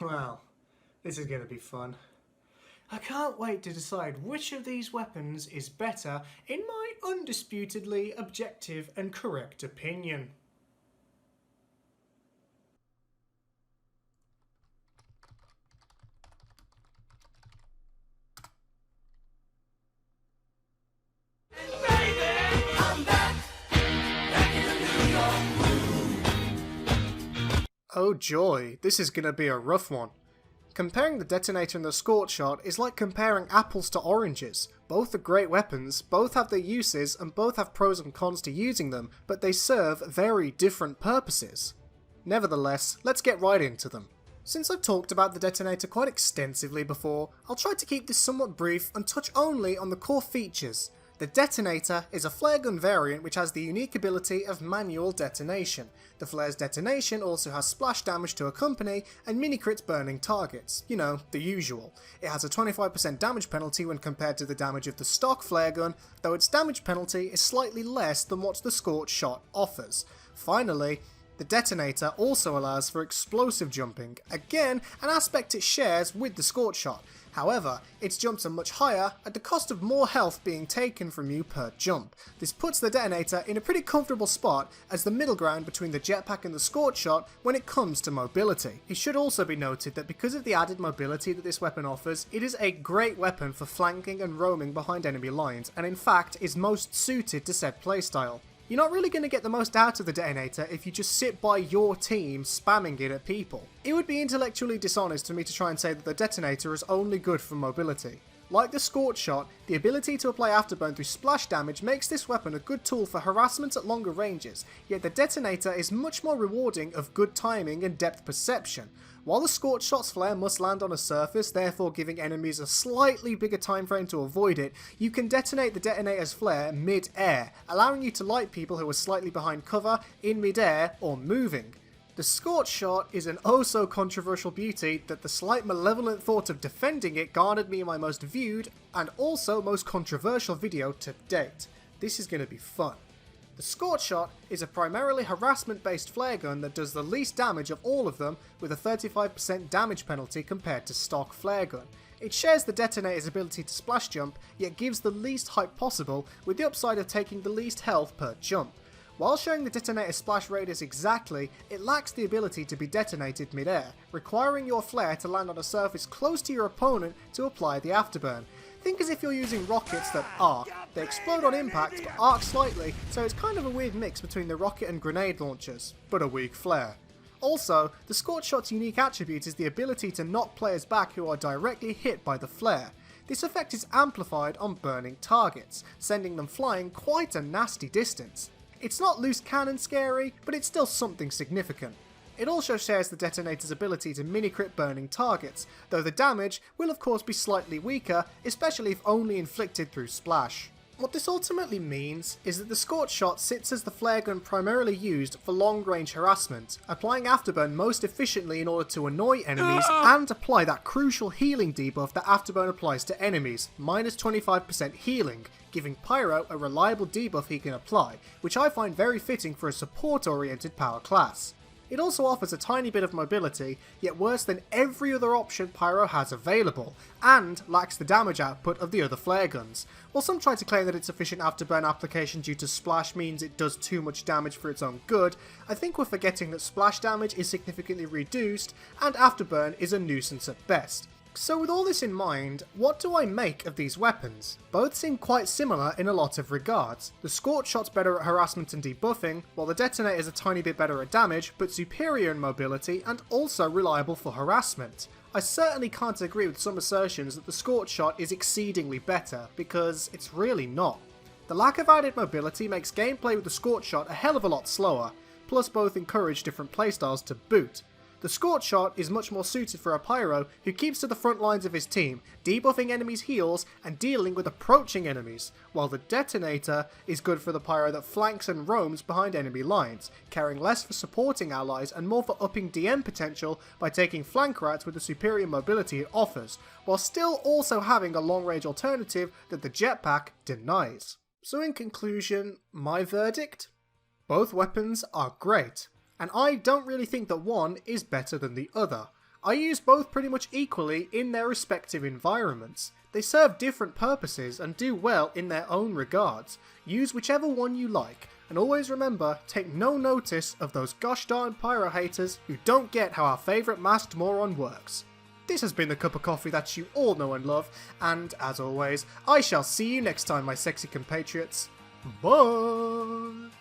Well, this is going to be fun. I can't wait to decide which of these weapons is better in my undisputedly objective and correct opinion. Oh joy, this is gonna be a rough one. Comparing the Detonator and the Scorch Shot is like comparing apples to oranges. Both are great weapons, both have their uses, and both have pros and cons to using them, but they serve very different purposes. Nevertheless, let's get right into them. Since I've talked about the Detonator quite extensively before, I'll try to keep this somewhat brief and touch only on the core features. The Detonator is a flare gun variant which has the unique ability of manual detonation. The flare's detonation also has splash damage to accompany and mini-crits burning targets. You know, the usual. It has a 25% damage penalty when compared to the damage of the stock flare gun, though its damage penalty is slightly less than what the Scorch Shot offers. Finally, the Detonator also allows for explosive jumping, again an aspect it shares with the Scorch Shot. However, its jumps are much higher at the cost of more health being taken from you per jump. This puts the Detonator in a pretty comfortable spot as the middle ground between the jetpack and the Scorch Shot when it comes to mobility. It should also be noted that because of the added mobility that this weapon offers, it is a great weapon for flanking and roaming behind enemy lines, and in fact is most suited to said playstyle. You're not really going to get the most out of the Detonator if you just sit by your team spamming it at people. It would be intellectually dishonest for me to try and say that the Detonator is only good for mobility. Like the Scorch Shot, the ability to apply afterburn through splash damage makes this weapon a good tool for harassment at longer ranges, yet the Detonator is much more rewarding of good timing and depth perception. While the Scorch Shot's flare must land on a surface, therefore giving enemies a slightly bigger time frame to avoid it, you can detonate the Detonator's flare mid-air, allowing you to light people who are slightly behind cover, in mid-air, or moving. The Scorch Shot is an oh so controversial beauty that the slight malevolent thought of defending it garnered me my most viewed and also most controversial video to date. This is going to be fun. The Scorch Shot is a primarily harassment-based flare gun that does the least damage of all of them with a 35% damage penalty compared to stock flare gun. It shares the Detonator's ability to splash jump, yet gives the least hype possible with the upside of taking the least health per jump. While showing the Detonator's splash radius exactly, it lacks the ability to be detonated mid-air, requiring your flare to land on a surface close to your opponent to apply the afterburn. Think as if you're using rockets that arc. They explode on impact but arc slightly, so it's kind of a weird mix between the rocket and grenade launchers, but a weak flare. Also, the Scorch Shot's unique attribute is the ability to knock players back who are directly hit by the flare. This effect is amplified on burning targets, sending them flying quite a nasty distance. It's not loose cannon scary, but it's still something significant. It also shares the Detonator's ability to mini-crit burning targets, though the damage will of course be slightly weaker, especially if only inflicted through splash. What this ultimately means is that the Scorch Shot sits as the flare gun primarily used for long-range harassment, applying afterburn most efficiently in order to annoy enemies and apply that crucial healing debuff that afterburn applies to enemies, minus 25% healing, giving Pyro a reliable debuff he can apply, which I find very fitting for a support-oriented power class. It also offers a tiny bit of mobility, yet worse than every other option Pyro has available, and lacks the damage output of the other flare guns. While some try to claim that its efficient afterburn application due to splash means it does too much damage for its own good, I think we're forgetting that splash damage is significantly reduced, and afterburn is a nuisance at best. So with all this in mind, what do I make of these weapons? Both seem quite similar in a lot of regards. The Scorch Shot's better at harassment and debuffing, while the Detonator is a tiny bit better at damage, but superior in mobility and also reliable for harassment. I certainly can't agree with some assertions that the Scorch Shot is exceedingly better, because it's really not. The lack of added mobility makes gameplay with the Scorch Shot a hell of a lot slower, plus both encourage different playstyles to boot. The Scorch Shot is much more suited for a Pyro who keeps to the front lines of his team, debuffing enemies' heals and dealing with approaching enemies, while the Detonator is good for the Pyro that flanks and roams behind enemy lines, caring less for supporting allies and more for upping DM potential by taking flank routes with the superior mobility it offers, while still also having a long-range alternative that the jetpack denies. So in conclusion, my verdict? Both weapons are great. And I don't really think that one is better than the other. I use both pretty much equally in their respective environments. They serve different purposes and do well in their own regards. Use whichever one you like, and always remember, take no notice of those gosh darn pyro haters who don't get how our favourite masked moron works. This has been the cup of coffee that you all know and love, and as always, I shall see you next time, my sexy compatriots. Bye!